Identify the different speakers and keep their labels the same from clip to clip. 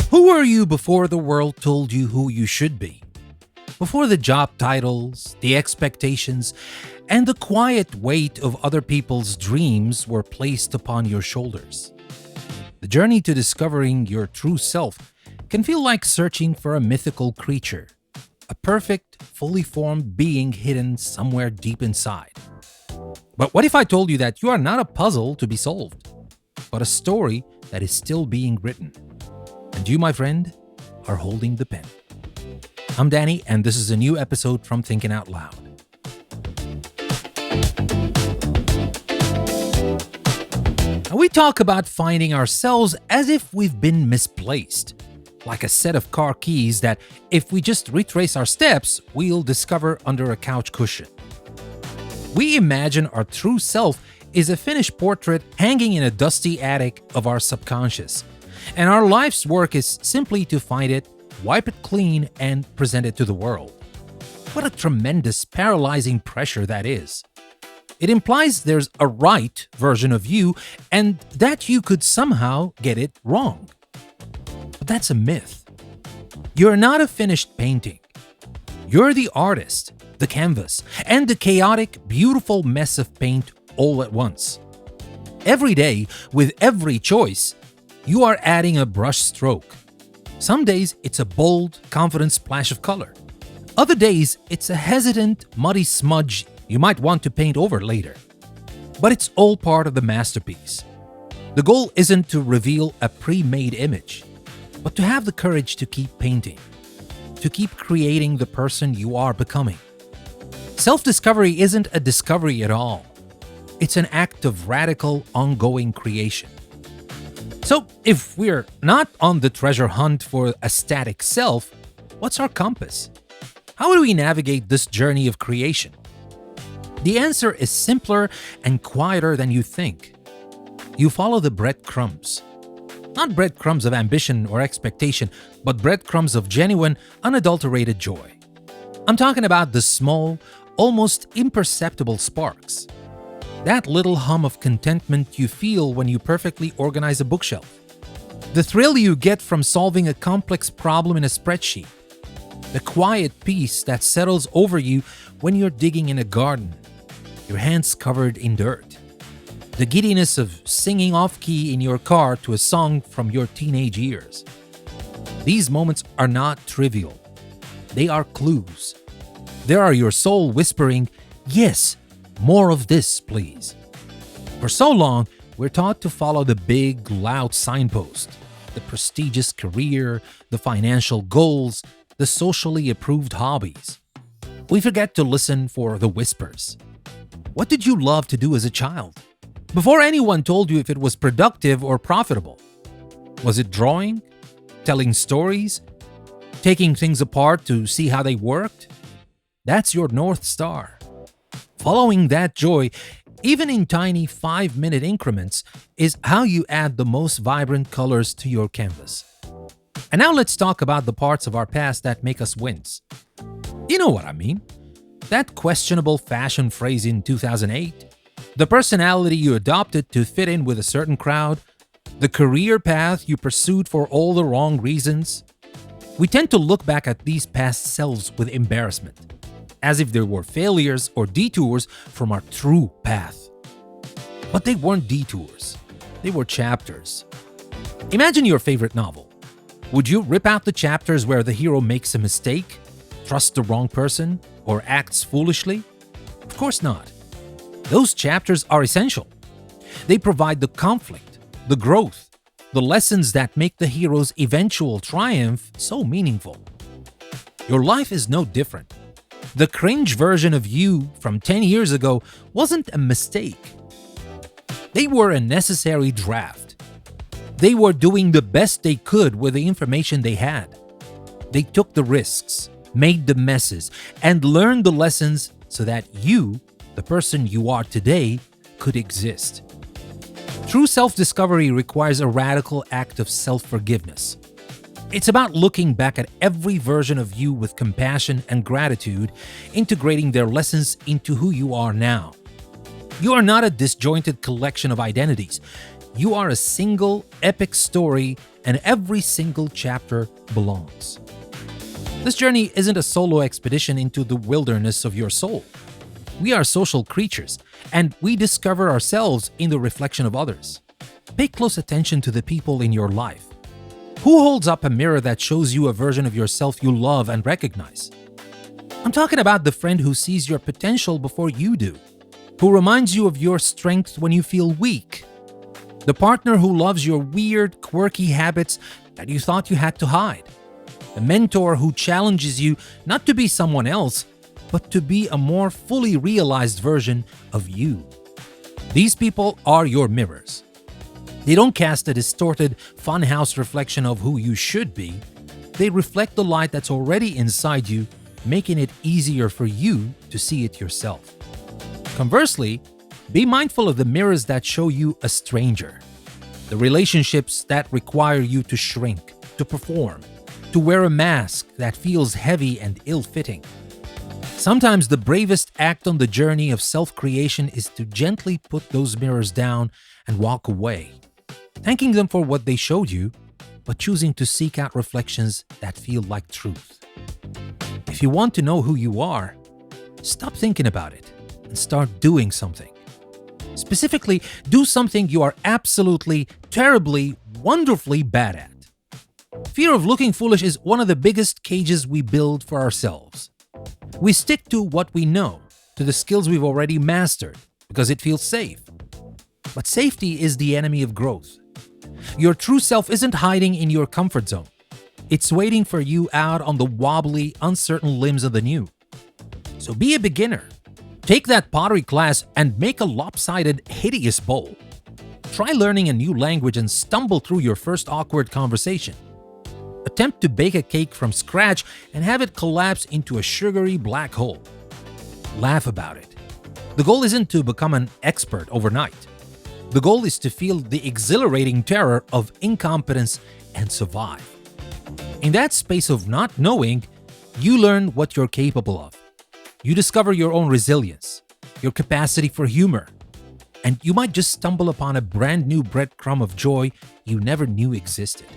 Speaker 1: Who were you before the world told you who you should be? Before the job titles, the expectations, and the quiet weight of other people's dreams were placed upon your shoulders. The journey to discovering your true self can feel like searching for a mythical creature, a perfect, fully formed being hidden somewhere deep inside. But what if I told you that you are not a puzzle to be solved, but a story that is still being written? And you, my friend, are holding the pen. I'm Danny, and this is a new episode from Thinking Out Loud. Now, we talk about finding ourselves as if we've been misplaced, like a set of car keys that, if we just retrace our steps, we'll discover under a couch cushion. We imagine our true self is a finished portrait hanging in a dusty attic of our subconscious, and our life's work is simply to find it, wipe it clean, and present it to the world. What a tremendous, paralyzing pressure that is. It implies there's a right version of you and that you could somehow get it wrong. But that's a myth. You're not a finished painting. You're the artist, the canvas, and the chaotic, beautiful mess of paint all at once. Every day, with every choice, you are adding a brush stroke. Some days, it's a bold, confident splash of color. Other days, it's a hesitant, muddy smudge you might want to paint over later. But it's all part of the masterpiece. The goal isn't to reveal a pre-made image, but to have the courage to keep painting, to keep creating the person you are becoming. Self-discovery isn't a discovery at all. It's an act of radical, ongoing creation. So, if we're not on the treasure hunt for a static self, what's our compass? How do we navigate this journey of creation? The answer is simpler and quieter than you think. You follow the breadcrumbs. Not breadcrumbs of ambition or expectation, but breadcrumbs of genuine, unadulterated joy. I'm talking about the small, almost imperceptible sparks. That little hum of contentment you feel when you perfectly organize a bookshelf. The thrill you get from solving a complex problem in a spreadsheet. The quiet peace that settles over you when you're digging in a garden, your hands covered in dirt. The giddiness of singing off-key in your car to a song from your teenage years. These moments are not trivial. They are clues. They are your soul whispering, "Yes, more of this, please." For so long, we're taught to follow the big, loud signpost, the prestigious career, the financial goals, the socially approved hobbies. We forget to listen for the whispers. What did you love to do as a child? Before anyone told you if it was productive or profitable. Was it drawing? Telling stories? Taking things apart to see how they worked? That's your North Star. Following that joy, even in tiny 5-minute increments, is how you add the most vibrant colors to your canvas. And now let's talk about the parts of our past that make us wince. You know what I mean. That questionable fashion phrase in 2008, the personality you adopted to fit in with a certain crowd, the career path you pursued for all the wrong reasons. We tend to look back at these past selves with embarrassment, as if they were failures or detours from our true path. But they weren't detours. They were chapters. Imagine your favorite novel. Would you rip out the chapters where the hero makes a mistake, trusts the wrong person, or acts foolishly? Of course not. Those chapters are essential. They provide the conflict, the growth, the lessons that make the hero's eventual triumph so meaningful. Your life is no different. The cringe version of you from 10 years ago wasn't a mistake. They were a necessary draft. They were doing the best they could with the information they had. They took the risks, made the messes, and learned the lessons so that you, the person you are today, could exist. True self-discovery requires a radical act of self-forgiveness. It's about looking back at every version of you with compassion and gratitude, integrating their lessons into who you are now. You are not a disjointed collection of identities. You are a single, epic story and every single chapter belongs. This journey isn't a solo expedition into the wilderness of your soul. We are social creatures, and we discover ourselves in the reflection of others. Pay close attention to the people in your life. Who holds up a mirror that shows you a version of yourself you love and recognize? I'm talking about the friend who sees your potential before you do, who reminds you of your strength when you feel weak, the partner who loves your weird, quirky habits that you thought you had to hide, the mentor who challenges you not to be someone else, but to be a more fully realized version of you. These people are your mirrors. They don't cast a distorted, funhouse reflection of who you should be. They reflect the light that's already inside you, making it easier for you to see it yourself. Conversely, be mindful of the mirrors that show you a stranger, the relationships that require you to shrink, to perform, to wear a mask that feels heavy and ill-fitting. Sometimes the bravest act on the journey of self-creation is to gently put those mirrors down and walk away, thanking them for what they showed you, but choosing to seek out reflections that feel like truth. If you want to know who you are, stop thinking about it and start doing something. Specifically, do something you are absolutely, terribly, wonderfully bad at. Fear of looking foolish is one of the biggest cages we build for ourselves. We stick to what we know, to the skills we've already mastered, because it feels safe. But safety is the enemy of growth. Your true self isn't hiding in your comfort zone. It's waiting for you out on the wobbly, uncertain limbs of the new. So be a beginner. Take that pottery class and make a lopsided, hideous bowl. Try learning a new language and stumble through your first awkward conversation. Attempt to bake a cake from scratch and have it collapse into a sugary black hole. Laugh about it. The goal isn't to become an expert overnight. The goal is to feel the exhilarating terror of incompetence and survive. In that space of not knowing, you learn what you're capable of. You discover your own resilience, your capacity for humor, and you might just stumble upon a brand new breadcrumb of joy you never knew existed.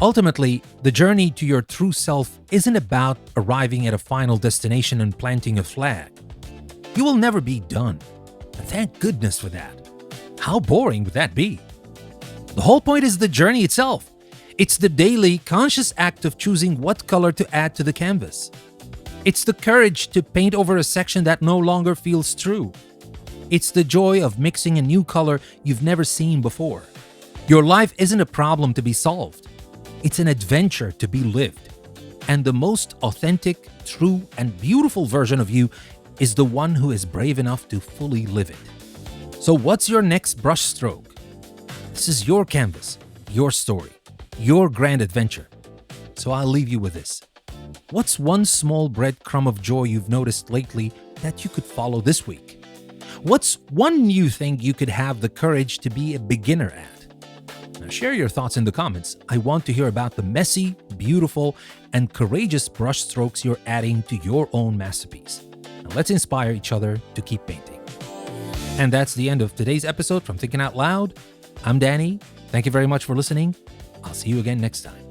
Speaker 1: Ultimately, the journey to your true self isn't about arriving at a final destination and planting a flag. You will never be done, and thank goodness for that. How boring would that be? The whole point is the journey itself. It's the daily, conscious act of choosing what color to add to the canvas. It's the courage to paint over a section that no longer feels true. It's the joy of mixing a new color you've never seen before. Your life isn't a problem to be solved. It's an adventure to be lived. And the most authentic, true, and beautiful version of you is the one who is brave enough to fully live it. So what's your next brushstroke? This is your canvas, your story, your grand adventure. So I'll leave you with this. What's one small breadcrumb of joy you've noticed lately that you could follow this week? What's one new thing you could have the courage to be a beginner at? Now share your thoughts in the comments. I want to hear about the messy, beautiful, and courageous brushstrokes you're adding to your own masterpiece. Now let's inspire each other to keep painting. And that's the end of today's episode from Thinking Out Loud. I'm Danny. Thank you very much for listening. I'll see you again next time.